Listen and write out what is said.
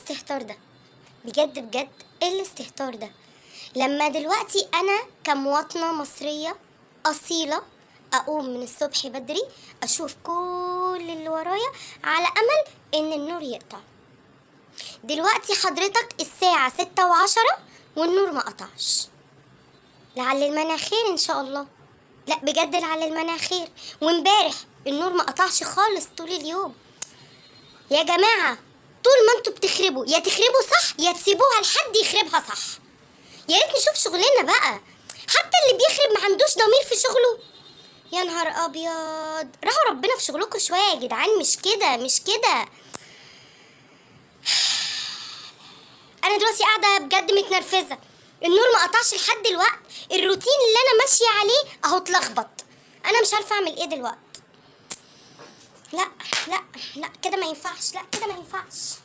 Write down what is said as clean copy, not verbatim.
الاستهتار ده؟ بجد بجد ايه الاستهتار ده؟ لما دلوقتي انا كمواطنة مصرية اصيلة اقوم من الصبح بدري اشوف كل اللي ورايا على امل ان النور يقطع. دلوقتي حضرتك الساعة 6:10 والنور ما قطعش. لعل المناخير ان شاء الله. لا بجد لعل المناخير. وامبارح النور ما قطعش خالص طول اليوم. يا جماعة طول ما انتوا بتخربوا يا تخربوا صح يا تسيبوها لحد يخربها صح. يا ريت نشوف شغلنا بقى. حتى اللي بيخرب ما عندوش ضمير في شغله. يا نهار ابيض، راحوا ربنا في شغلكم شويه يا جدعان. مش كده مش كده. انا دلوقتي قاعده بجد متنرفزه. النور ما قطعش لحد دلوقتي. الروتين اللي انا ماشيه عليه اهو اتلخبط. انا مش عارفه اعمل ايه دلوقتي. لا لا لا كده ما ينفعش. لا كده ما ينفعش.